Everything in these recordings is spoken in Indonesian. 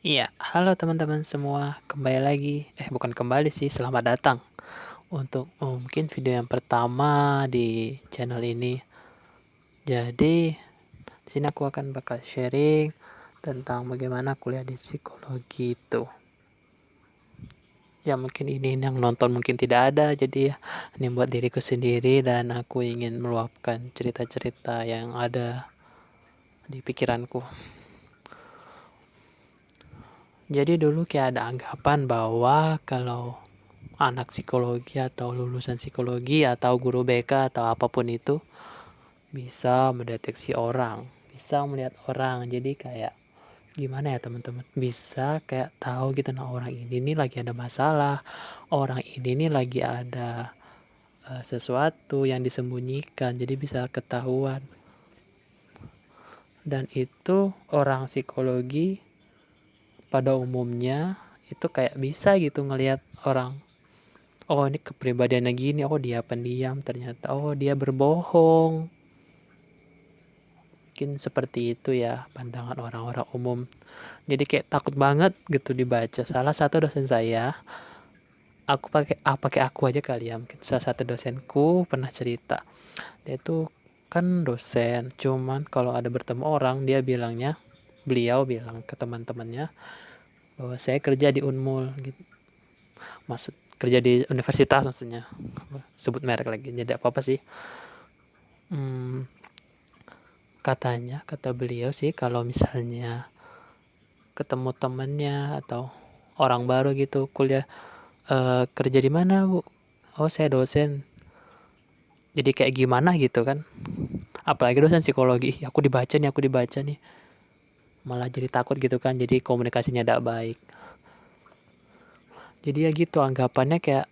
Iya, halo teman-teman semua, kembali lagi. Bukan kembali sih, selamat datang untuk mungkin video yang pertama di channel ini. Jadi, di sini aku akan bakal sharing tentang bagaimana kuliah di psikologi itu. Ya mungkin ini yang nonton mungkin tidak ada, jadi ya ini buat diriku sendiri dan aku ingin meluapkan cerita-cerita yang ada di pikiranku. Jadi dulu kayak ada anggapan bahwa kalau anak psikologi atau lulusan psikologi atau guru BK atau apapun itu bisa mendeteksi orang, bisa melihat orang. Jadi kayak gimana ya teman-teman, bisa kayak tahu gitu, nah orang ini nih lagi ada masalah, orang ini nih lagi ada sesuatu yang disembunyikan, jadi bisa ketahuan. Dan itu orang psikologi pada umumnya itu kayak bisa gitu ngelihat orang, oh ini kepribadiannya gini, oh dia pendiam, ternyata oh dia berbohong. Mungkin seperti itu ya pandangan orang-orang umum. Jadi kayak takut banget gitu dibaca. Salah satu dosen saya, aku pakai aku aja kali ya, mungkin salah satu dosenku pernah cerita. Dia tuh kan dosen, cuman kalau ada bertemu orang beliau bilang ke teman-temannya bahwa saya kerja di Unmul gitu. Maksud kerja di universitas maksudnya. Sebut merek lagi, jadi apa-apa sih. Kata beliau sih kalau misalnya ketemu temennya atau orang baru gitu kuliah, kerja di mana bu? Oh saya dosen. Jadi kayak gimana gitu kan, apalagi dosen psikologi, aku dibaca nih, malah jadi takut gitu kan, jadi komunikasinya tidak baik. Jadi ya gitu anggapannya, kayak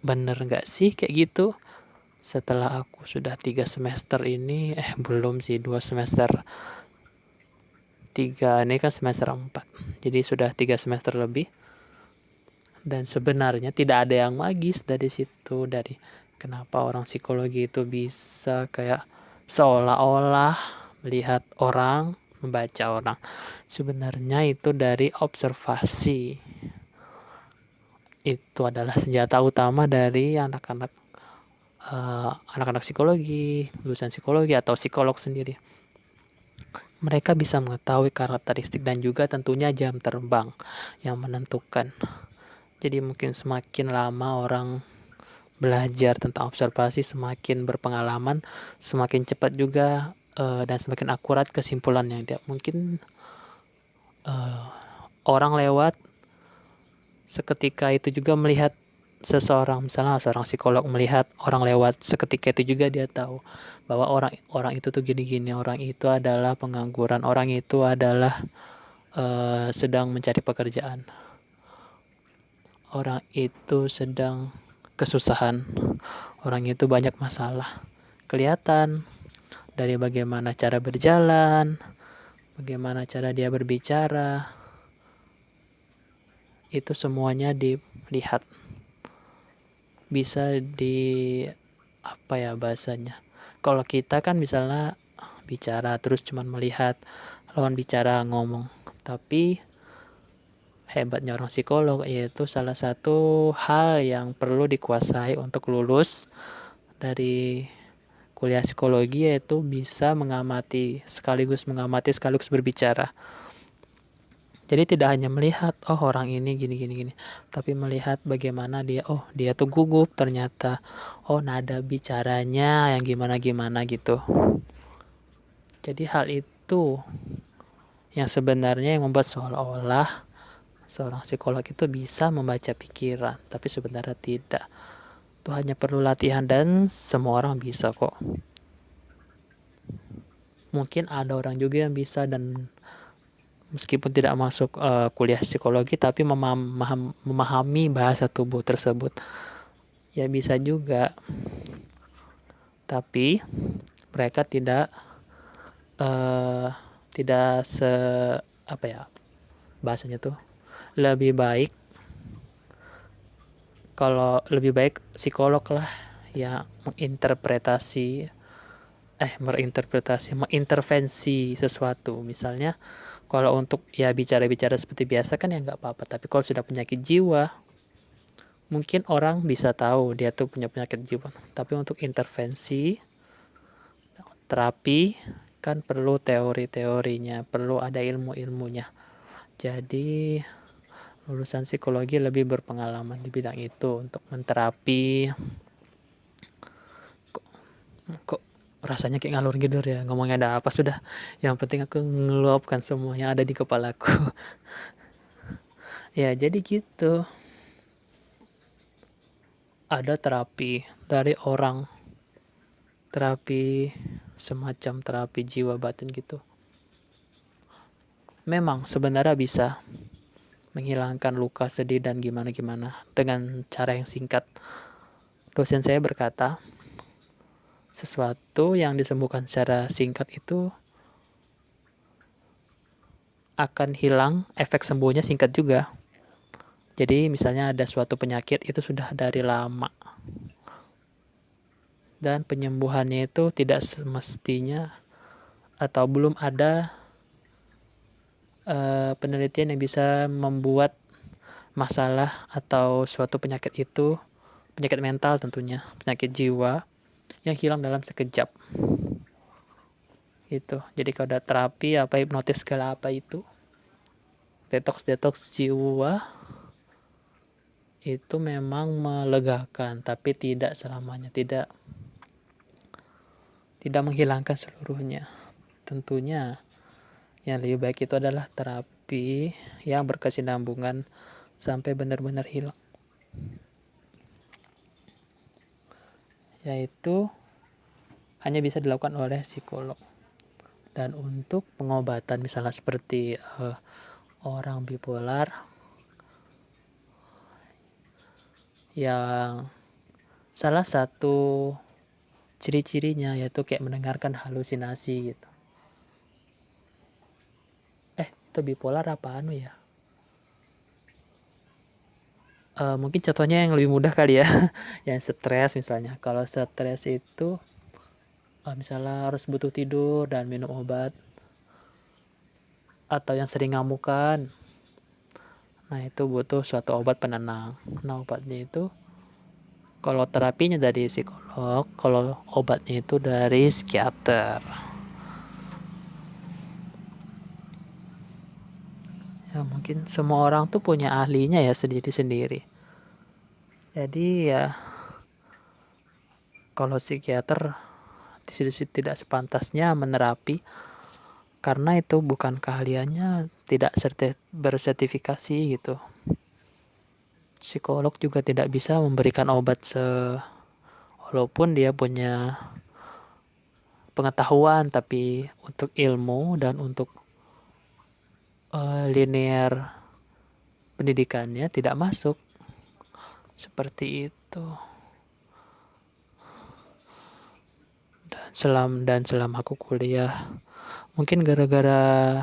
bener nggak sih kayak gitu. Setelah aku sudah 3 semester ini, belum sih, 2 semester, 3 ini kan semester 4, jadi sudah 3 semester lebih. Dan sebenarnya tidak ada yang magis dari situ, dari kenapa orang psikologi itu bisa kayak seolah-olah melihat orang, membaca orang. Sebenarnya itu dari observasi. Itu adalah senjata utama dari anak-anak psikologi, lulusan psikologi atau psikolog sendiri. Mereka bisa mengetahui karakteristik dan juga tentunya jam terbang yang menentukan. Jadi mungkin semakin lama orang belajar tentang observasi, semakin berpengalaman, semakin cepat juga dan semakin akurat kesimpulan yang dia mungkin orang lewat seketika itu juga melihat seseorang, misalnya seorang psikolog melihat orang lewat seketika itu juga dia tahu bahwa orang itu tuh gini-gini, orang itu adalah pengangguran, orang itu adalah sedang mencari pekerjaan, orang itu sedang kesusahan, orang itu banyak masalah. Kelihatan dari bagaimana cara berjalan, bagaimana cara dia berbicara, itu semuanya dilihat. Bisa di apa ya bahasanya, kalau kita kan misalnya bicara terus cuman melihat lawan bicara ngomong, tapi hebatnya orang psikolog yaitu salah satu hal yang perlu dikuasai untuk lulus dari kuliah psikologi, yaitu bisa mengamati sekaligus berbicara. Jadi tidak hanya melihat oh orang ini gini gini gini, tapi melihat bagaimana dia, oh dia tuh gugup ternyata, oh nada bicaranya yang gimana gimana gitu. Jadi hal itu yang sebenarnya yang membuat seolah-olah seorang psikolog itu bisa membaca pikiran, tapi sebenarnya tidak. Itu hanya perlu latihan dan semua orang bisa kok. Mungkin ada orang juga yang bisa dan meskipun tidak masuk kuliah psikologi tapi memahami bahasa tubuh tersebut. Ya bisa juga. Tapi mereka tidak se apa ya bahasanya tuh, lebih baik kalau lebih baik psikolog lah yang mengintervensi sesuatu. Misalnya Kalau untuk ya bicara-bicara seperti biasa kan ya nggak apa-apa, tapi kalau sudah penyakit jiwa, mungkin orang bisa tahu dia tuh punya penyakit jiwa. Tapi untuk intervensi, terapi, kan perlu teori-teorinya, perlu ada ilmu-ilmunya. Jadi lulusan psikologi lebih berpengalaman di bidang itu untuk menterapi. Kok rasanya kayak ngalur ngidur ya, ngomongnya ada apa sudah. Yang penting aku ngeluapkan semua yang ada di kepalaku. Ya jadi gitu. Ada terapi dari orang, terapi semacam terapi jiwa batin gitu. Memang sebenarnya bisa menghilangkan luka sedih dan gimana-gimana dengan cara yang singkat. Dosen saya berkata, sesuatu yang disembuhkan secara singkat itu akan hilang, efek sembuhnya singkat juga. Jadi misalnya ada suatu penyakit itu sudah dari lama, dan penyembuhannya itu tidak semestinya atau belum ada penelitian yang bisa membuat masalah atau suatu penyakit itu, penyakit mental tentunya, penyakit jiwa, yang hilang dalam sekejap. Itu. Jadi kalau ada terapi apa hipnotis segala apa itu, detox jiwa itu memang melegakan, tapi tidak selamanya, tidak menghilangkan seluruhnya. Tentunya yang lebih baik itu adalah terapi yang berkesinambungan sampai benar-benar hilang, yaitu hanya bisa dilakukan oleh psikolog. Dan untuk pengobatan misalnya seperti orang bipolar yang salah satu ciri-cirinya yaitu kayak mendengarkan halusinasi gitu. Itu bipolar apa ya? Mungkin contohnya yang lebih mudah kali ya. Yang stres misalnya. Kalau stres itu misalnya harus butuh tidur dan minum obat, atau yang sering ngamukan, nah itu butuh suatu obat penenang. Nah obatnya itu, kalau terapinya dari psikolog, kalau obatnya itu dari psikiater. Ya mungkin semua orang tuh punya ahlinya ya sendiri-sendiri. Jadi ya kalau psikiater tidak sepantasnya menerapi, karena itu bukan keahliannya, tidak bersertifikasi gitu. Psikolog juga tidak bisa memberikan obat walaupun dia punya pengetahuan, tapi untuk ilmu dan untuk linear pendidikannya tidak masuk. Seperti itu. Dan selama aku kuliah, mungkin gara-gara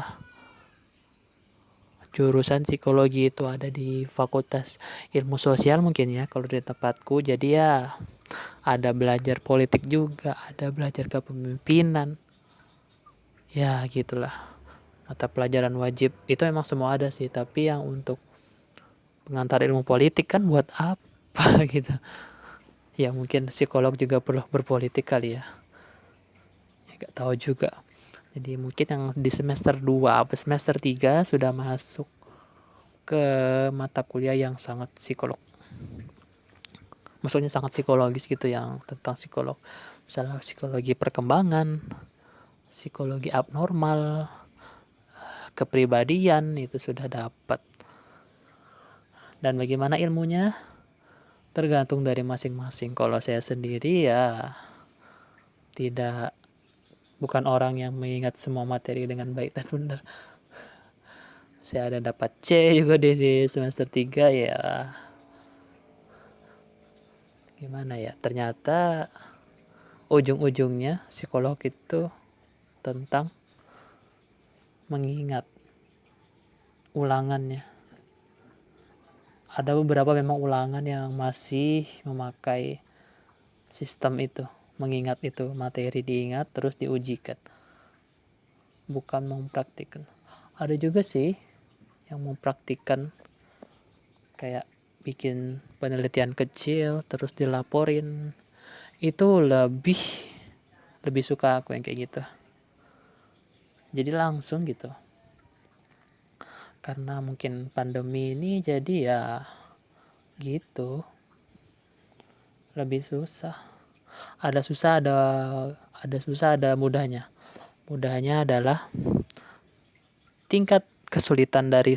jurusan psikologi itu ada di Fakultas Ilmu Sosial mungkin ya kalau di tempatku, jadi ya ada belajar politik juga, ada belajar kepemimpinan, ya gitulah. Mata pelajaran wajib itu emang semua ada sih, tapi yang untuk pengantar ilmu politik kan buat apa gitu ya. Mungkin psikolog juga perlu berpolitik kali ya, gak tahu juga. Jadi mungkin yang di semester 2 atau semester 3 sudah masuk ke mata kuliah yang sangat psikolog. Maksudnya sangat psikologis gitu, yang tentang psikolog. Misalnya psikologi perkembangan, psikologi abnormal, kepribadian itu sudah dapat. Dan bagaimana ilmunya? Tergantung dari masing-masing. Kalau saya sendiri ya bukan orang yang mengingat semua materi dengan baik dan benar. Saya ada dapat C juga di semester 3 ya. Gimana ya? Ternyata ujung-ujungnya psikolog itu tentang mengingat ulangannya. Ada beberapa memang ulangan yang masih memakai sistem itu, mengingat itu, materi diingat terus diujikan, bukan mempraktikkan. Ada juga sih yang mempraktikkan kayak bikin penelitian kecil terus dilaporin. Itu lebih suka aku yang kayak gitu. Jadi langsung gitu. Karena mungkin pandemi ini jadi ya gitu. Lebih susah. Ada susah ada mudahnya. Mudahnya adalah tingkat kesulitan dari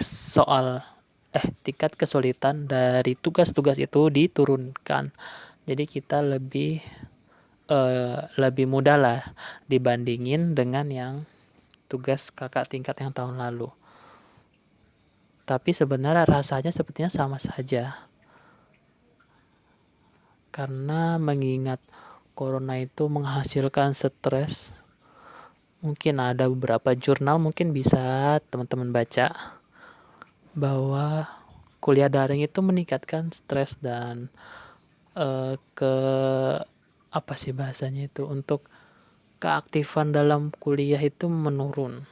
tugas-tugas itu diturunkan. Jadi kita lebih mudah lah dibandingin dengan yang tugas kakak tingkat yang tahun lalu. Tapi sebenarnya rasanya sepertinya sama saja. Karena mengingat corona itu menghasilkan stres. Mungkin ada beberapa jurnal mungkin bisa teman-teman baca bahwa kuliah daring itu meningkatkan stres dan ke apa sih bahasanya itu, untuk keaktifan dalam kuliah itu menurun.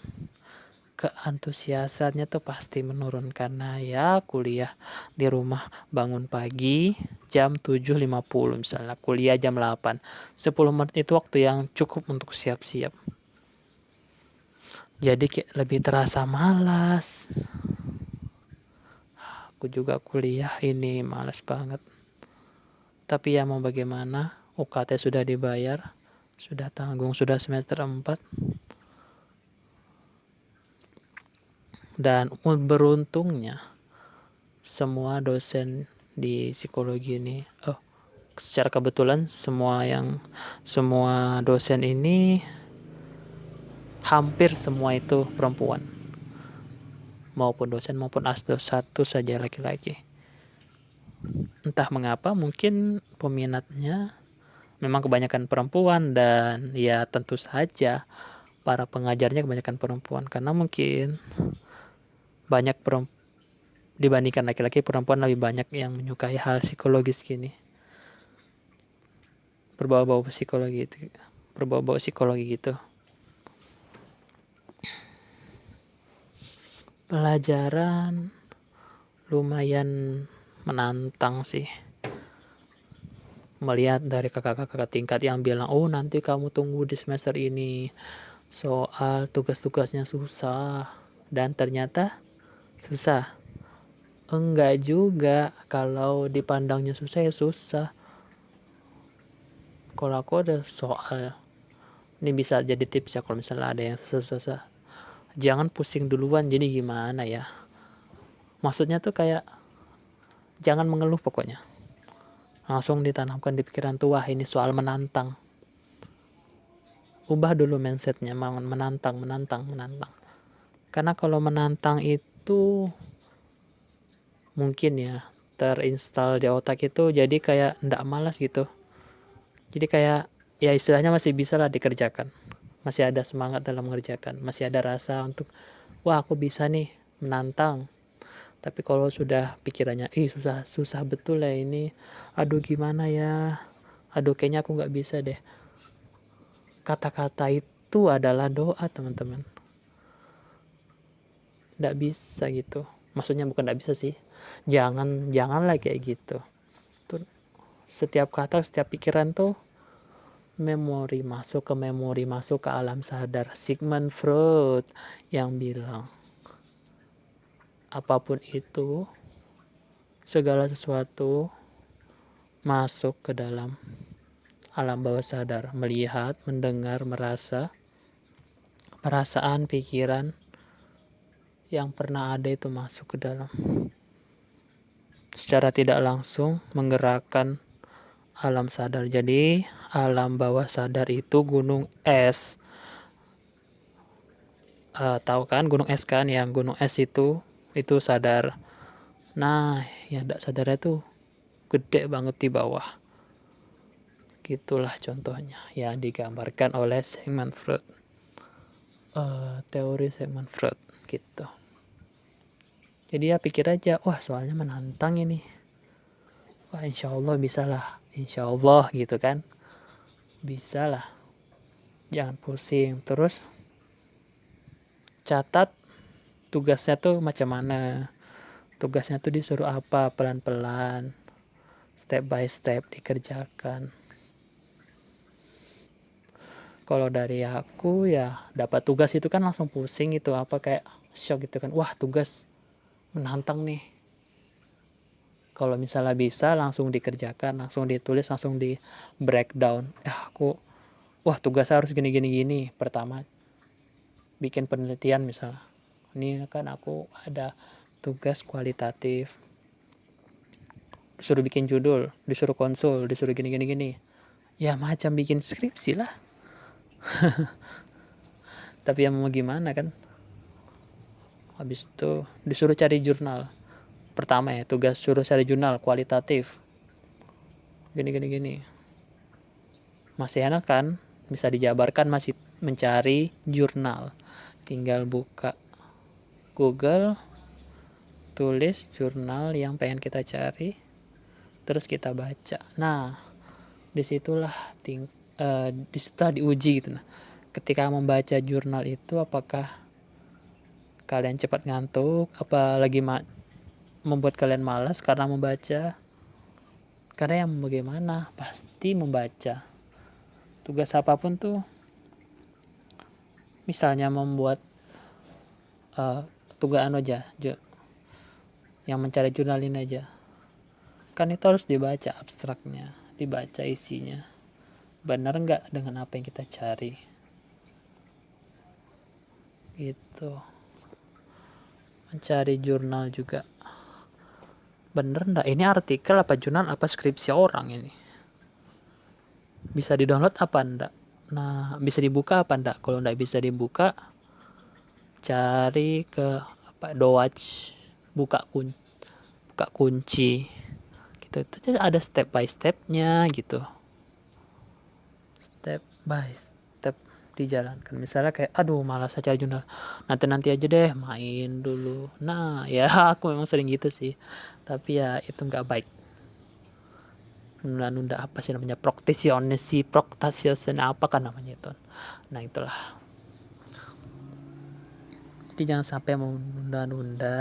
Keantusiasannya tuh pasti menurun karena ya kuliah di rumah, bangun pagi jam 7.50 misalnya, kuliah jam 8. 10 menit itu waktu yang cukup untuk siap-siap. Jadi kayak lebih terasa malas. Aku juga kuliah ini malas banget. Tapi ya mau bagaimana, UKT sudah dibayar, sudah tanggung, sudah semester 4. Dan beruntungnya semua dosen di psikologi ini, secara kebetulan semua dosen ini hampir semua itu perempuan, maupun dosen maupun asdos, satu saja laki-laki. Entah mengapa, mungkin peminatnya memang kebanyakan perempuan, dan ya tentu saja para pengajarnya kebanyakan perempuan, karena mungkin banyak dibandingkan laki-laki, perempuan lebih banyak yang menyukai hal psikologis gini, berbau-bau psikologi gitu. Pelajaran lumayan menantang sih, melihat dari kakak-kakak tingkat yang bilang, nanti kamu tunggu di semester ini soal tugas-tugasnya susah, dan ternyata susah. Enggak juga, kalau dipandangnya susah ya susah. Kalau aku ada soal, ini bisa jadi tips ya, kalau misalnya ada yang susah-susah, jangan pusing duluan. Jadi gimana ya, maksudnya tuh kayak jangan mengeluh, pokoknya langsung ditanamkan di pikiran tuh, wah ini soal menantang. Ubah dulu mindsetnya, menantang. Karena kalau menantang itu mungkin ya terinstall di otak itu, jadi kayak ndak malas gitu. Jadi kayak ya istilahnya masih bisa lah dikerjakan, masih ada semangat dalam mengerjakan, masih ada rasa untuk wah aku bisa nih menantang. Tapi kalau sudah pikirannya susah betul ya ini, aduh gimana ya, aduh kayaknya aku nggak bisa deh. Kata-kata itu adalah doa, teman-teman. Nggak bisa gitu, maksudnya bukan nggak bisa sih, janganlah kayak gitu tuh. Setiap kata, setiap pikiran tuh masuk ke alam sadar. Sigmund Freud yang bilang apapun itu, segala sesuatu masuk ke dalam alam bawah sadar, melihat, mendengar, merasa, perasaan, pikiran yang pernah ada itu masuk ke dalam, secara tidak langsung menggerakkan alam sadar. Jadi alam bawah sadar itu gunung es. Tahu kan gunung es kan, yang gunung es itu sadar. Nah, yang tidak sadarnya tuh gede banget di bawah. Gitulah contohnya yang digambarkan oleh Sigmund Freud. Teori Sigmund Freud gitu. Jadi ya pikir aja, wah soalnya menantang ini, wah insya Allah bisa lah, insya Allah gitu kan, bisa lah. Jangan pusing. Terus catat tugasnya tuh macam mana, tugasnya tuh disuruh apa, pelan-pelan, step by step dikerjakan. Kalau dari aku ya dapat tugas itu kan langsung pusing gitu, apa kayak shock gitu kan, wah tugas menantang nih. Kalau misalnya bisa langsung dikerjakan, langsung ditulis, langsung di breakdown. Wah tugas harus gini gini gini. Pertama bikin penelitian misalnya. Ini kan aku ada tugas kualitatif. Disuruh bikin judul, disuruh konsul, disuruh gini gini gini. Ya macam bikin skripsi lah. Tapi ya mau gimana kan. Habis itu disuruh cari jurnal. Pertama ya tugas suruh cari jurnal kualitatif. Gini gini gini. Masih enak kan, bisa dijabarkan masih mencari jurnal. Tinggal buka Google, tulis jurnal yang pengen kita cari, terus kita baca. Nah disitulah disitulah diuji gitu. Nah ketika membaca jurnal itu, apakah kalian cepat ngantuk, apalagi membuat kalian malas karena membaca. Karena yang bagaimana pasti membaca. Tugas apapun tuh, misalnya membuat tugas aja yang mencari jurnalin aja, kan itu harus dibaca abstraknya, dibaca isinya benar nggak dengan apa yang kita cari gitu. Mencari jurnal juga bener nggak ini artikel apa jurnal apa skripsi orang ini, bisa di-download apa enggak, nah bisa dibuka apa enggak. Kalau enggak bisa dibuka, cari ke Dowatch, buka kunci gitu. Itu ada step by stepnya gitu, step by step dijalankan. Misalnya kayak malas aja jurnal, nanti aja deh, main dulu. Nah ya aku memang sering gitu sih, tapi ya itu nggak baik. Nunda-nunda apa sih namanya, proktasiosen apa kan namanya itu. Nah itulah, jadi jangan sampai menunda-nunda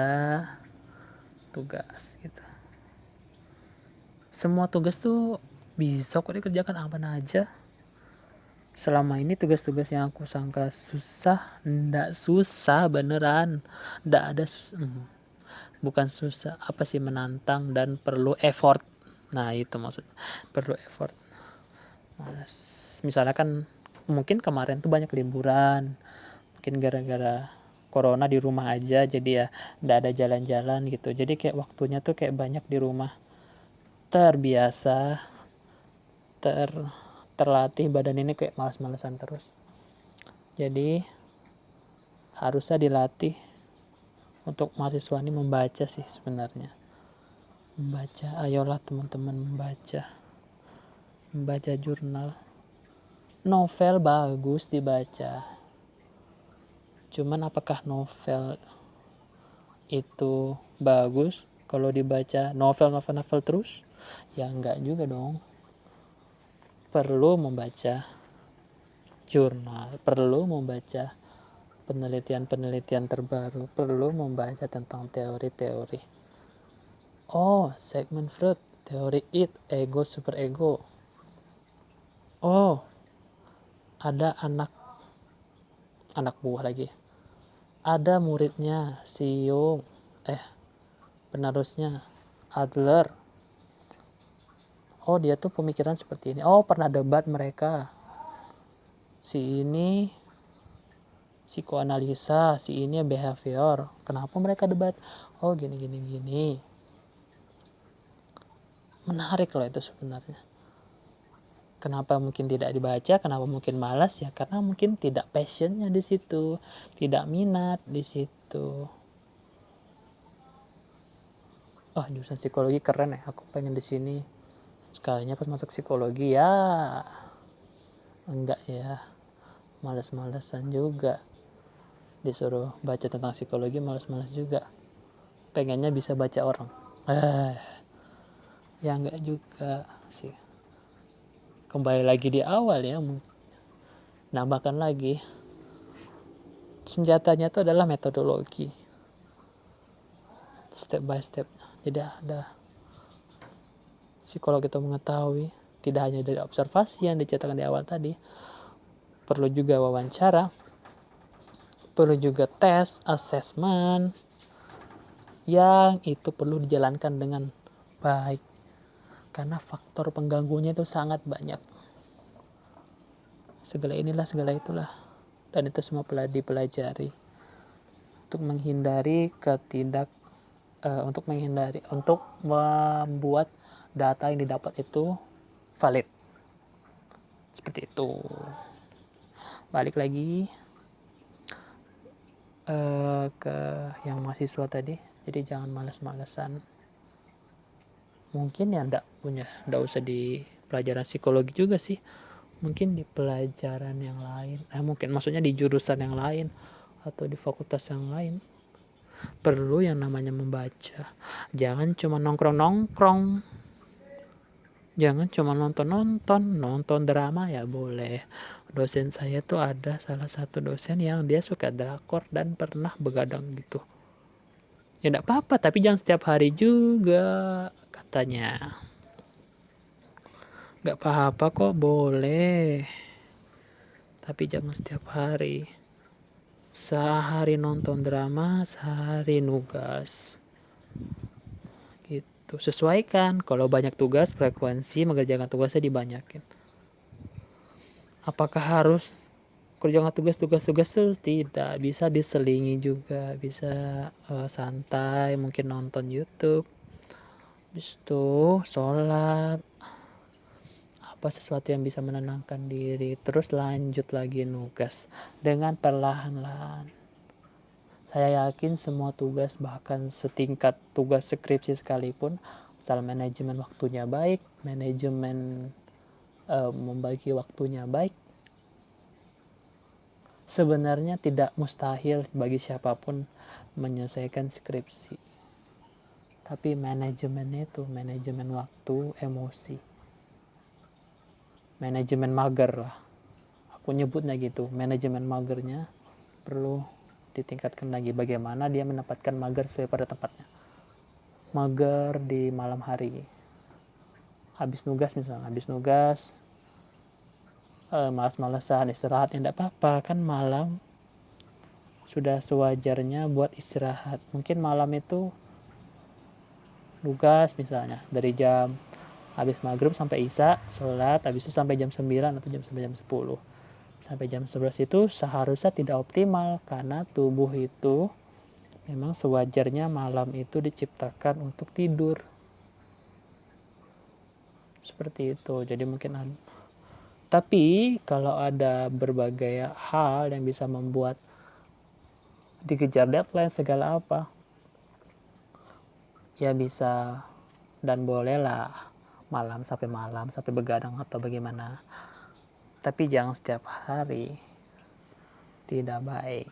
tugas gitu. Semua tugas tuh bisa kok dikerjakan aman aja. Selama ini tugas-tugas yang aku sangka susah, ndak susah beneran, ndak ada bukan susah, apa sih, menantang dan perlu effort. Nah itu maksudnya, perlu effort. Malas. Misalnya kan mungkin kemarin tuh banyak liburan, mungkin gara-gara corona di rumah aja, jadi ya ndak ada jalan-jalan gitu. Jadi kayak waktunya tuh kayak banyak di rumah, terbiasa terlatih badan ini kayak malas-malasan terus. Jadi harusnya dilatih untuk mahasiswa ini membaca sih sebenarnya. Membaca, ayolah teman-teman membaca jurnal. Novel bagus dibaca, cuman apakah novel itu bagus kalau dibaca novel terus? Ya enggak juga dong. Perlu membaca jurnal, perlu membaca penelitian terbaru, perlu membaca tentang teori-teori. Sigmund Freud, teori ego superego. Ada anak buah lagi. Ada muridnya si Jung, penerusnya Adler. Dia tuh pemikiran seperti ini. Pernah debat mereka. Si ini psikoanalisa, si ini behavior. Kenapa mereka debat? Gini. Menarik loh itu sebenarnya. Kenapa mungkin tidak dibaca? Kenapa mungkin malas? Ya karena mungkin tidak passionnya di situ, tidak minat di situ. Jurusan psikologi keren ya. Aku pengen di sini. Sekalinya pas masuk psikologi ya enggak ya, malas-malasan juga. Disuruh baca tentang psikologi malas-malas juga. Pengennya bisa baca orang. Ya enggak juga sih. Kembali lagi di awal ya, nambahkan lagi, senjatanya itu adalah metodologi. step by step. Jadi ada psikolog itu mengetahui tidak hanya dari observasi yang diceritakan di awal tadi, perlu juga wawancara, perlu juga tes, assessment, yang itu perlu dijalankan dengan baik karena faktor pengganggunya itu sangat banyak. Segala inilah, segala itulah, dan itu semua dipelajari untuk menghindari untuk membuat data yang didapat itu valid. Seperti itu. Balik lagi ke yang mahasiswa tadi. Jadi jangan malas-malesan. Mungkin ya ndak usah di pelajaran psikologi juga sih. Mungkin di pelajaran yang lain. Mungkin maksudnya di jurusan yang lain atau di fakultas yang lain. Perlu yang namanya membaca. Jangan cuma nongkrong-nongkrong. Jangan cuma nonton drama ya boleh. Dosen saya tuh ada salah satu dosen yang dia suka drakor dan pernah begadang gitu. Ya enggak apa-apa, tapi jangan setiap hari juga katanya. Enggak apa-apa kok, boleh. Tapi jangan setiap hari. Sehari nonton drama, sehari nugas. Gitu. Sesuaikan. Kalau banyak tugas, frekuensi mengerjakan tugasnya dibanyakin. Apakah harus kerjakan tugas terus? Tidak. Bisa diselingi juga. Bisa santai, mungkin nonton YouTube. Habis itu sholat. Apa sesuatu yang bisa menenangkan diri. Terus lanjut lagi nugas. Dengan perlahan-lahan. Saya yakin semua tugas, bahkan setingkat tugas skripsi sekalipun, asal manajemen waktunya baik, manajemen membagi waktunya baik, sebenarnya tidak mustahil bagi siapapun menyelesaikan skripsi. Tapi manajemennya itu, manajemen waktu, emosi, manajemen mager lah. Aku nyebutnya gitu, manajemen magernya perlu ditingkatkan lagi. Bagaimana dia menempatkan mager sesuai pada tempatnya. Mager di malam hari. Habis nugas malas-malasan istirahat, ya enggak apa-apa, kan malam sudah sewajarnya buat istirahat. Mungkin malam itu nugas misalnya dari jam habis maghrib sampai isya, sholat, habis itu sampai jam 9 atau sampai jam 10. Sampai jam 11 itu seharusnya tidak optimal karena tubuh itu memang sewajarnya malam itu diciptakan untuk tidur. Seperti itu. Jadi mungkin tapi kalau ada berbagai hal yang bisa membuat dikejar deadline segala apa, ya bisa dan bolehlah malam sampai begadang atau bagaimana. Tapi jangan setiap hari, tidak baik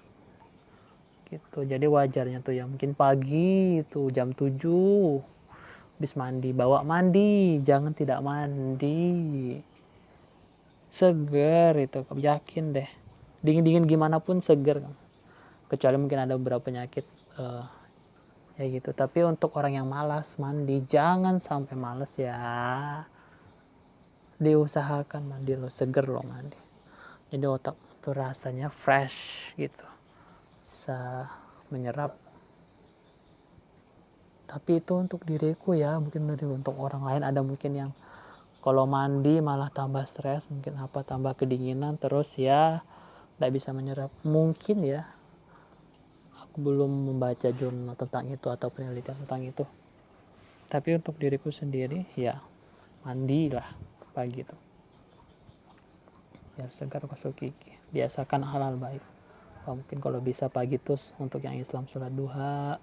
gitu. Jadi wajarnya tuh ya mungkin pagi itu jam 7 habis mandi, jangan tidak mandi, seger itu, yakin deh, dingin gimana pun seger, kecuali mungkin ada beberapa penyakit ya gitu. Tapi untuk orang yang malas mandi, jangan sampai malas ya, diusahakan mandi lo, seger lo mandi, jadi otak tuh rasanya fresh gitu, bisa menyerap. Tapi itu untuk diriku ya, mungkin untuk orang lain ada mungkin yang kalau mandi malah tambah stres, mungkin tambah kedinginan, terus ya tidak bisa menyerap. Mungkin ya, aku belum membaca jurnal tentang itu atau penelitian tentang itu. Tapi untuk diriku sendiri ya mandilah pagi itu biar segar, gosok gigi, biasakan hal-hal baik. Mungkin kalau bisa pagi tuh untuk yang Islam sholat duha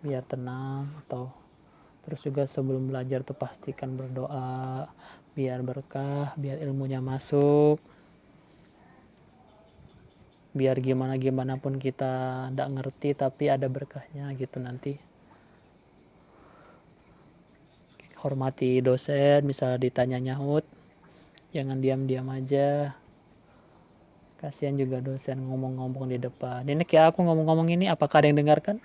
biar tenang, atau terus juga sebelum belajar tuh pastikan berdoa biar berkah, biar ilmunya masuk, biar gimana pun kita nggak ngerti tapi ada berkahnya gitu nanti. Hormati dosen, misalnya ditanya nyahut, jangan diam-diam aja. Kasihan juga dosen ngomong-ngomong di depan. Ini kayak aku ngomong-ngomong ini, apakah ada yang dengarkan?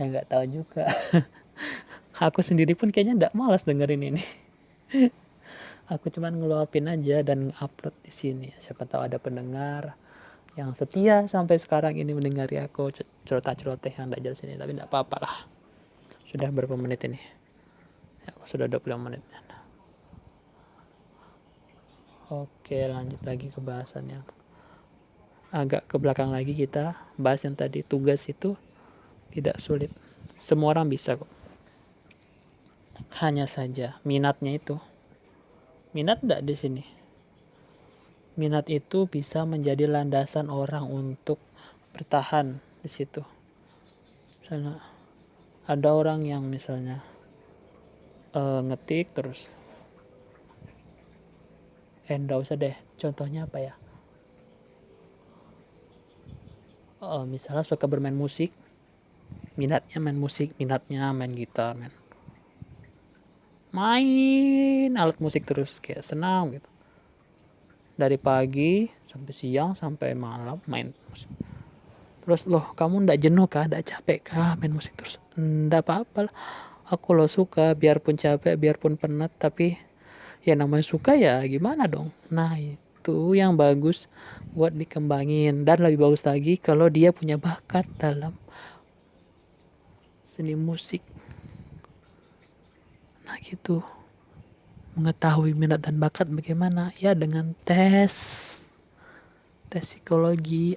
Ya nggak tahu juga. Aku sendiri pun kayaknya nggak malas dengerin ini. Aku cuman ngeluapin aja dan upload di sini. Siapa tahu ada pendengar yang setia sampai sekarang ini mendengari aku celoteh-celoteh yang nggak jelas ini. Tapi nggak apa-apa lah. Sudah berapa menit ini? Ya, sudah 20 menit. Oke, lanjut lagi ke bahasannya. Agak ke belakang lagi kita bahas yang tadi, tugas itu tidak sulit. Semua orang bisa kok. Hanya saja minatnya itu. Minat enggak di sini? Minat itu bisa menjadi landasan orang untuk bertahan di situ. Misalnya ada orang yang misalnya ngetik terus. Enggak usah deh. Contohnya apa ya? Misalnya suka bermain musik, minatnya main musik, minatnya main gitar, main alat musik terus, kayak senang gitu. Dari pagi sampai siang sampai malam main musik. Terus loh, kamu ndak jenuh kah, ndak capek kah main musik terus? Ndak apa-apa lah, aku lo suka, biarpun capek, biarpun penat, tapi ya namanya suka ya gimana dong. Nah itu yang bagus buat dikembangin, dan lebih bagus lagi kalau dia punya bakat dalam seni musik. Nah gitu, mengetahui minat dan bakat bagaimana ya, dengan tes psikologi,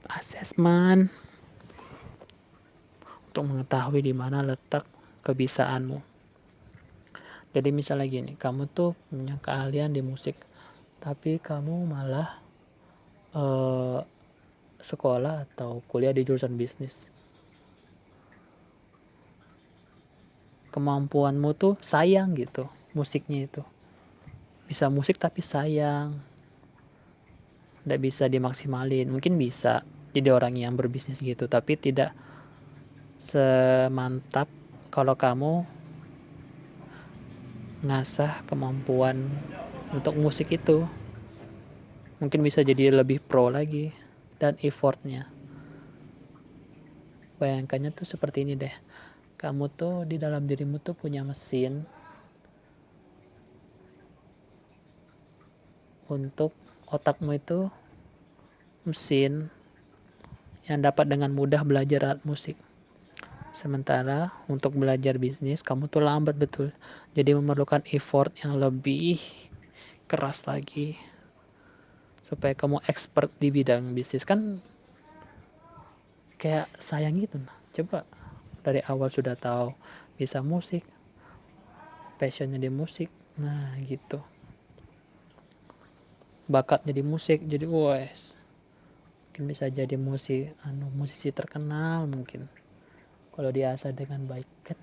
asesmen, untuk mengetahui di mana letak kebisaanmu. Jadi misalnya gini, kamu tuh punya keahlian di musik, tapi kamu malah sekolah atau kuliah di jurusan bisnis. Kemampuanmu tuh sayang gitu, musiknya itu. Bisa musik tapi sayang, tidak bisa dimaksimalin. Mungkin bisa jadi orang yang berbisnis gitu, tapi tidak semantap kalau kamu ngasah kemampuan untuk musik itu. Mungkin bisa jadi lebih pro lagi, dan effortnya. Bayangkannya tuh seperti ini deh. Kamu tuh di dalam dirimu tuh punya mesin untuk otakmu itu, mesin yang dapat dengan mudah belajar alat musik. Sementara untuk belajar bisnis kamu tuh lambat betul. Jadi memerlukan effort yang lebih keras lagi supaya kamu expert di bidang bisnis. Kan kayak sayang gitu. Nah, coba dari awal sudah tahu bisa musik, passionnya di musik, nah gitu, bakatnya di musik, jadi wes mungkin bisa jadi musisi terkenal mungkin kalau diasah dengan baik kan.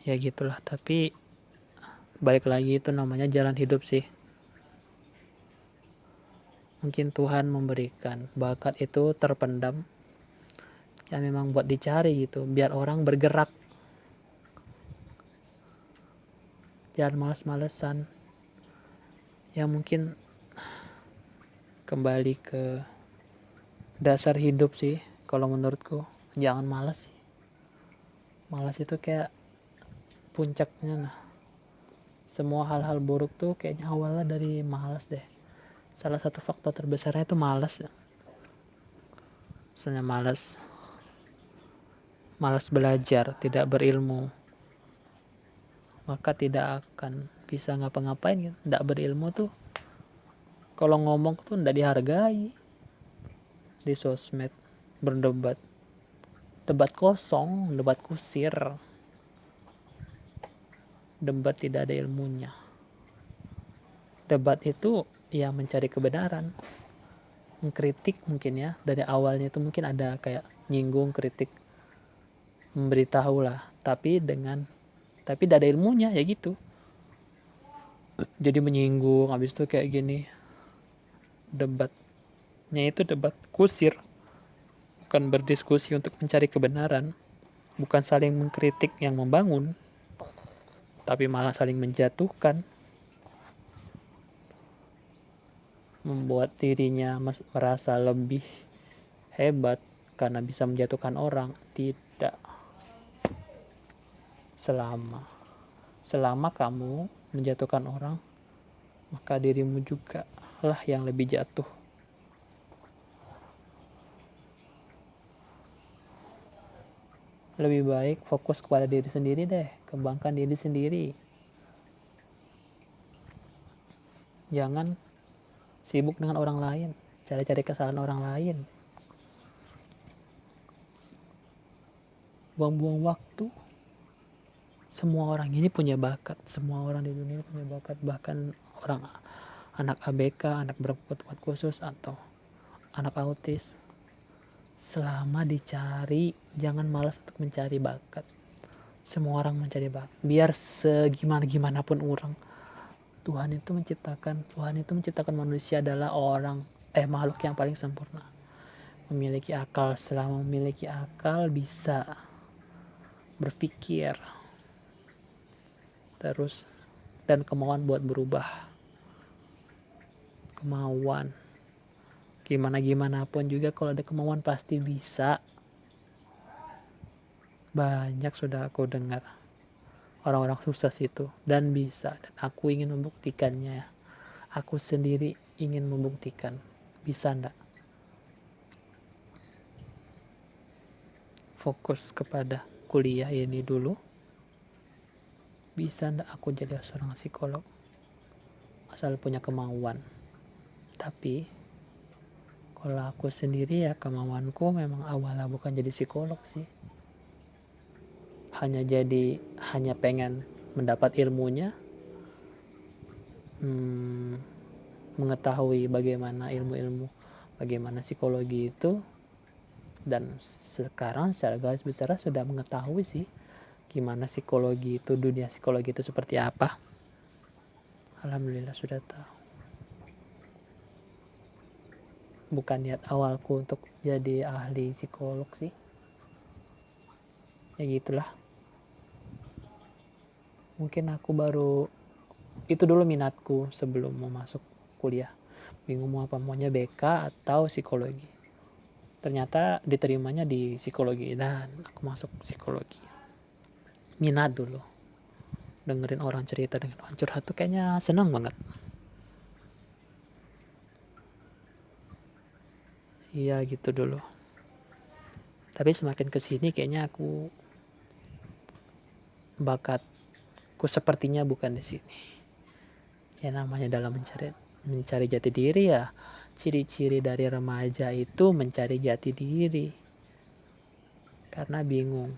Ya gitulah, tapi balik lagi itu namanya jalan hidup sih. Mungkin Tuhan memberikan bakat itu terpendam ya, memang buat dicari gitu, biar orang bergerak, jangan males-malesan. Ya mungkin kembali ke dasar hidup sih kalau menurutku, jangan malas sih. Malas itu kayak puncaknya. Nah, semua hal-hal buruk tuh kayaknya awalnya dari malas deh. Salah satu faktor terbesarnya itu malas. Misalnya malas belajar, tidak berilmu, maka tidak akan bisa ngapa-ngapain gitu. Tidak berilmu tuh kalau ngomong tuh tidak dihargai. Di sosmed berdebat, debat kosong, debat kusir, debat tidak ada ilmunya. Debat itu ya mencari kebenaran, mengkritik mungkin ya, dari awalnya itu mungkin ada kayak nyinggung, kritik, memberitahu lah, tapi tidak ada ilmunya ya gitu. Jadi menyinggung, habis itu kayak gini. Debatnya itu debat kusir, bukan berdiskusi untuk mencari kebenaran, bukan saling mengkritik yang membangun, tapi malah saling menjatuhkan, membuat dirinya merasa lebih hebat, karena bisa menjatuhkan orang. Tidak. Selama kamu menjatuhkan orang, maka dirimu juga lah yang lebih jatuh. Lebih baik fokus kepada diri sendiri deh, kembangkan diri sendiri. Jangan sibuk dengan orang lain, cari-cari kesalahan orang lain. Buang-buang waktu. Semua orang ini punya bakat, semua orang di dunia punya bakat, bahkan orang anak ABK, anak berkebutuhan khusus atau anak autis. Selama dicari, jangan malas untuk mencari bakat. Semua orang mencari bakat. Biar segimana pun orang, Tuhan itu menciptakan manusia adalah makhluk yang paling sempurna. Memiliki akal, selama memiliki akal bisa berpikir terus dan kemauan buat berubah. Kemauan. Gimana pun juga kalau ada kemauan pasti bisa. Banyak sudah aku dengar orang-orang sukses itu dan bisa, dan aku ingin membuktikannya. Aku sendiri ingin membuktikan. Bisa enggak? Fokus kepada kuliah ini dulu. Bisa enggak aku jadi seorang psikolog? Asal punya kemauan. Tapi kalau aku sendiri ya kemauanku memang awalnya bukan jadi psikolog sih. Hanya pengen mendapat ilmunya, mengetahui bagaimana ilmu-ilmu, bagaimana psikologi itu, dan sekarang secara garis besar sudah mengetahui sih gimana psikologi itu, dunia psikologi itu seperti apa. Alhamdulillah sudah tahu. Bukan niat awalku untuk jadi ahli psikolog sih, ya gitulah. Mungkin aku baru itu dulu minatku sebelum mau masuk kuliah. Bingung mau apa, maunya BK atau psikologi. Ternyata diterimanya di psikologi dan aku masuk psikologi. Minat dulu. Dengerin orang cerita, dengan orang curhat tuh kayaknya senang banget. Iya gitu dulu. Tapi semakin kesini kayaknya bakatku sepertinya bukan di sini. Ya namanya dalam mencari jati diri ya. Ciri-ciri dari remaja itu mencari jati diri. Karena bingung.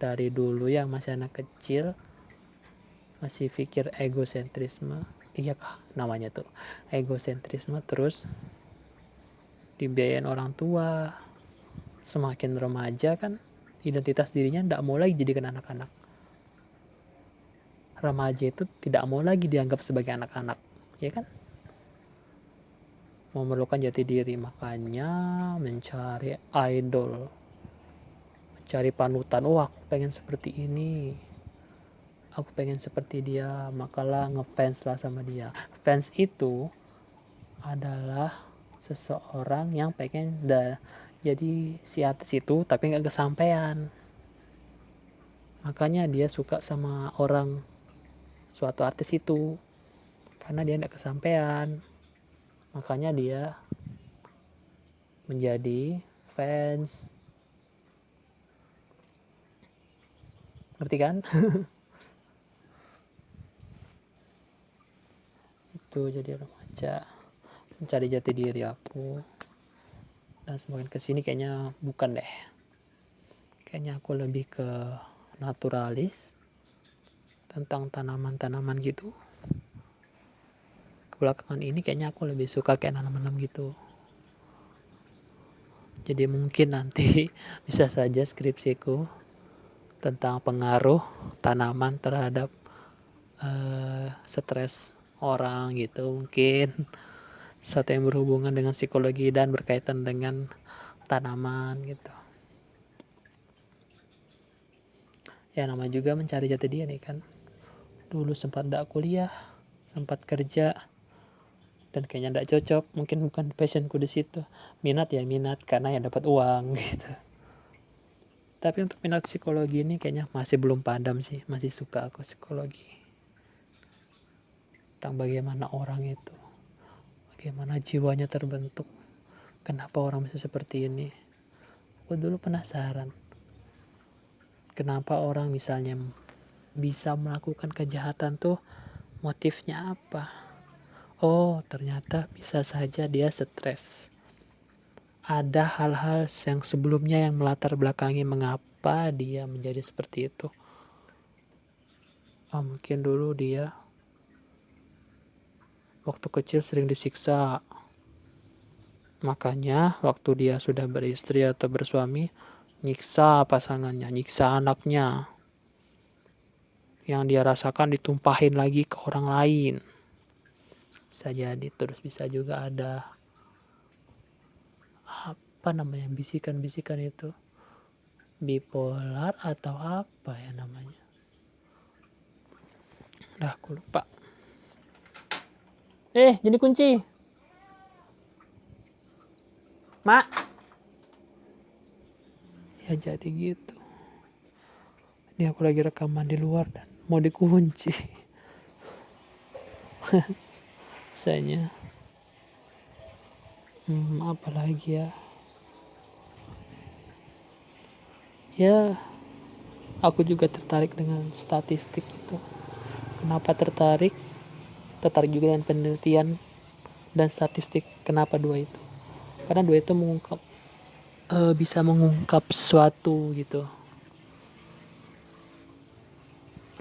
Dari dulu yang masih anak kecil masih pikir egosentrisme. Iya kah namanya tuh? Egosentrisme, terus dibiayain orang tua. Semakin remaja kan identitas dirinya tidak mau lagi jadikan anak-anak. Remaja itu tidak mau lagi dianggap sebagai anak-anak, ya kan? Memerlukan jati diri, makanya mencari idol, mencari panutan. Aku pengen seperti ini, aku pengen seperti dia, makalah ngefans lah sama dia. Fans itu adalah seseorang yang pengen jadi si artis itu tapi nggak kesampaian. Makanya dia suka sama suatu artis itu karena dia nggak kesampaian. Makanya dia menjadi fans. Ngerti kan? Itu jadi remaja, mencari jati diri aku. Dan semakin kesini kayaknya bukan deh. Kayaknya aku lebih ke naturalis, tentang tanaman-tanaman gitu. Belakangan ini kayaknya aku lebih suka kayak nanam-nanam gitu. Jadi mungkin nanti bisa saja skripsiku tentang pengaruh tanaman terhadap stres orang gitu. Mungkin sesuatu yang berhubungan dengan psikologi dan berkaitan dengan tanaman gitu. Ya namanya juga mencari jati diri kan. Dulu sempat tidak kuliah, sempat kerja, dan kayaknya nggak cocok, mungkin bukan passionku di situ. Minat ya minat karena ya dapat uang gitu. Tapi untuk minat psikologi ini kayaknya masih belum padam sih, masih suka aku psikologi. Tentang bagaimana orang itu, bagaimana jiwanya terbentuk, kenapa orang bisa seperti ini. Aku dulu penasaran, kenapa orang misalnya bisa melakukan kejahatan tuh, motifnya apa? Oh, ternyata bisa saja dia stres. Ada hal-hal yang sebelumnya yang melatar belakangi mengapa dia menjadi seperti itu. Oh, mungkin dulu dia waktu kecil sering disiksa. Makanya waktu dia sudah beristri atau bersuami, nyiksa pasangannya, nyiksa anaknya. Yang dia rasakan ditumpahin lagi ke orang lain. Bisa jadi, terus bisa juga ada apa namanya, bisikan-bisikan itu, bipolar atau apa ya namanya, udah aku lupa. Jadi kunci mak ya, jadi gitu. Ini aku lagi rekaman di luar dan mau dikunci. Misalnya apa lagi ya, aku juga tertarik dengan statistik itu. Kenapa tertarik juga dengan penelitian dan statistik. Kenapa dua itu? Karena dua itu bisa mengungkap sesuatu gitu,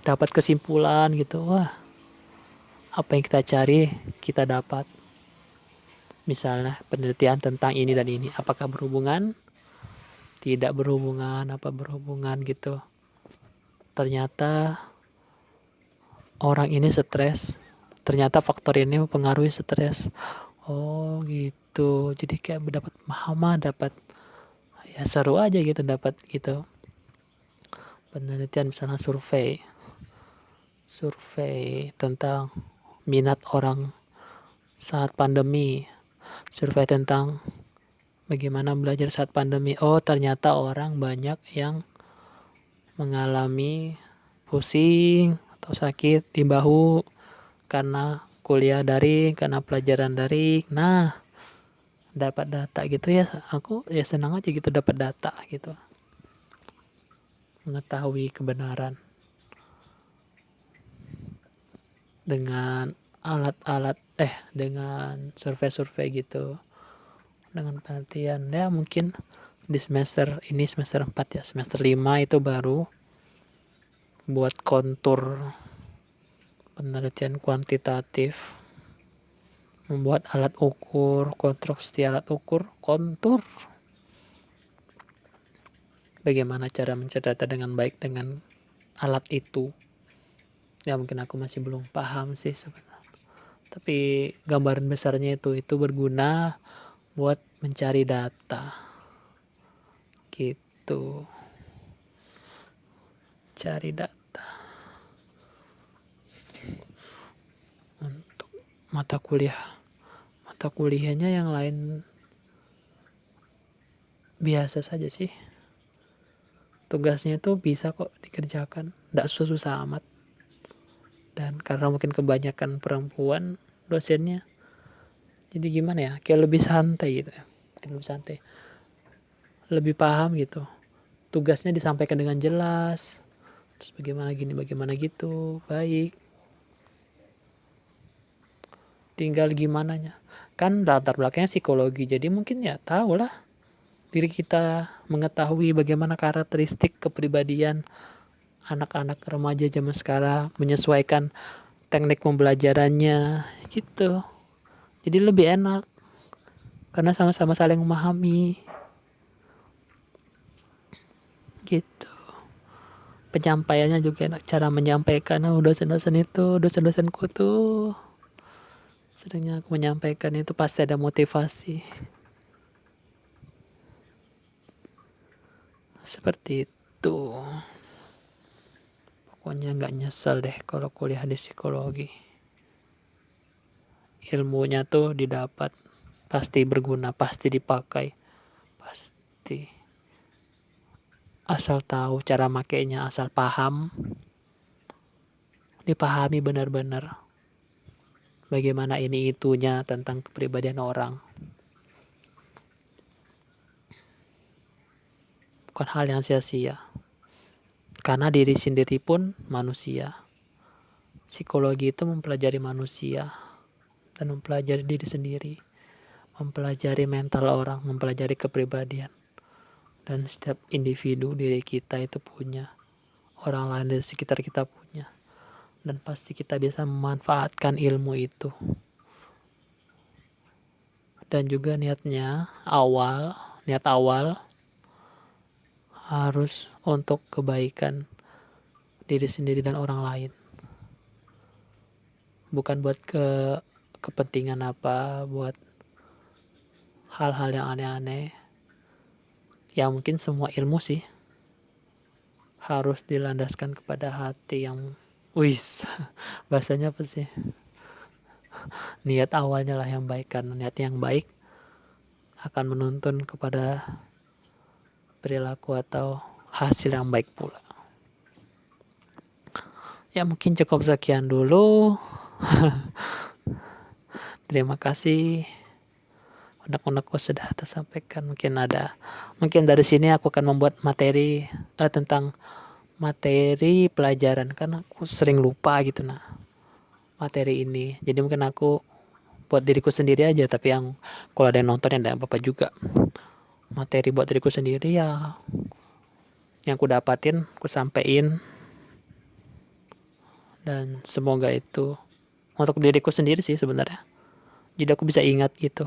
dapat kesimpulan gitu. Wah, apa yang kita cari kita dapat. Misalnya penelitian tentang ini dan ini, apakah berhubungan, tidak berhubungan, apa berhubungan gitu. Ternyata orang ini stres, ternyata faktor ini mempengaruhi stres. Oh gitu, jadi kayak dapat pemahaman, dapat ya seru aja gitu, dapat gitu. Penelitian misalnya survei tentang minat orang saat pandemi, survei tentang bagaimana belajar saat pandemi. Oh, ternyata orang banyak yang mengalami pusing atau sakit di bahu karena kuliah daring, karena pelajaran daring. Nah, dapat data gitu ya, aku ya senang aja gitu dapat data gitu, mengetahui kebenaran dengan alat-alat dengan survei gitu, dengan penelitian. Ya mungkin di semester ini, semester 4 ya, semester 5 itu baru buat kontur, penelitian kuantitatif, membuat alat ukur, konstruksi alat ukur, kontur, bagaimana cara mencari data dengan baik dengan alat itu. Ya mungkin aku masih belum paham sih sebenarnya, tapi gambaran besarnya itu berguna buat mencari data gitu, cari data. Untuk mata kuliahnya yang lain biasa saja sih, tugasnya itu bisa kok dikerjakan, tidak susah-susah amat. Dan karena mungkin kebanyakan perempuan dosennya, jadi gimana ya, kayak lebih santai gitu ya, lebih santai, lebih paham gitu, tugasnya disampaikan dengan jelas, terus bagaimana gini bagaimana gitu, baik. Tinggal gimana nya, kan latar belakangnya psikologi, jadi mungkin ya tahu lah diri kita, mengetahui bagaimana karakteristik kepribadian anak-anak remaja zaman sekarang, menyesuaikan teknik pembelajarannya gitu. Jadi lebih enak karena sama-sama saling memahami gitu. Penyampaiannya juga enak, cara menyampaikan. Dosen-dosenku tuh seringnya aku menyampaikan itu pasti ada motivasi seperti itu. Pokoknya nggak nyesel deh kalau kuliah di psikologi. ilmunya tuh didapat, pasti berguna, pasti dipakai, pasti. Asal tahu cara makainya, asal paham, dipahami benar-benar bagaimana ini itunya tentang kepribadian orang. Bukan hal yang sia-sia. Karena diri sendiri pun manusia. Psikologi itu mempelajari manusia dan mempelajari diri sendiri, mempelajari mental orang, mempelajari kepribadian. Dan setiap individu diri kita itu punya, orang lain di sekitar kita punya, dan pasti kita bisa memanfaatkan ilmu itu. Dan juga niat awal harus untuk kebaikan diri sendiri dan orang lain, bukan buat kepentingan apa, buat hal-hal yang aneh-aneh. Ya mungkin semua ilmu sih harus dilandaskan kepada hati yang bahasanya apa sih, niat awalnya lah yang baik, karena niat yang baik akan menuntun kepada perilaku atau hasil yang baik pula. Ya mungkin cukup sekian dulu. Terima kasih, unek-unekku sudah tersampaikan. Mungkin dari sini aku akan membuat materi tentang materi pelajaran, karena aku sering lupa gitu materi ini. Jadi mungkin aku buat diriku sendiri aja, tapi yang kalau ada yang nonton ya enggak apa-apa juga. Materi buat diriku sendiri ya, yang aku dapatin aku sampein, dan semoga itu untuk diriku sendiri sih sebenarnya. Jadi aku bisa ingat gitu.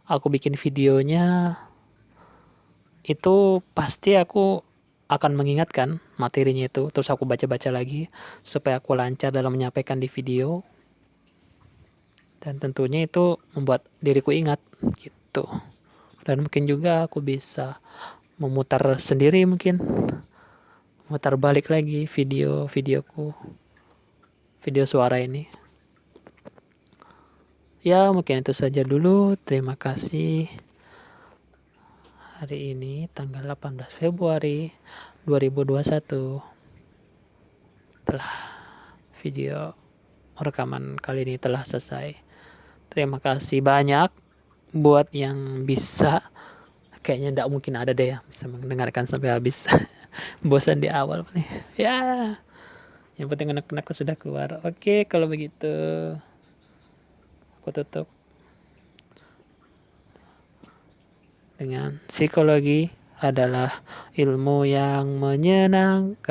Aku bikin videonya itu pasti aku akan mengingatkan materinya itu, terus aku baca-baca lagi supaya aku lancar dalam menyampaikan di video. Dan tentunya itu membuat diriku ingat gitu. Dan mungkin juga aku bisa memutar sendiri, mungkin mutar balik lagi videoku, video suara ini. Ya mungkin itu saja dulu. Terima kasih. Hari ini tanggal 18 Februari 2021 telah video rekaman kali ini telah selesai. Terima kasih banyak buat yang bisa, kayaknya tidak mungkin ada deh yang bisa mendengarkan sampai habis. Bosan di awal nih ya, yang penting anak-anakku sudah keluar. Oke, kalau begitu aku tutup dengan psikologi adalah ilmu yang menyenangkan.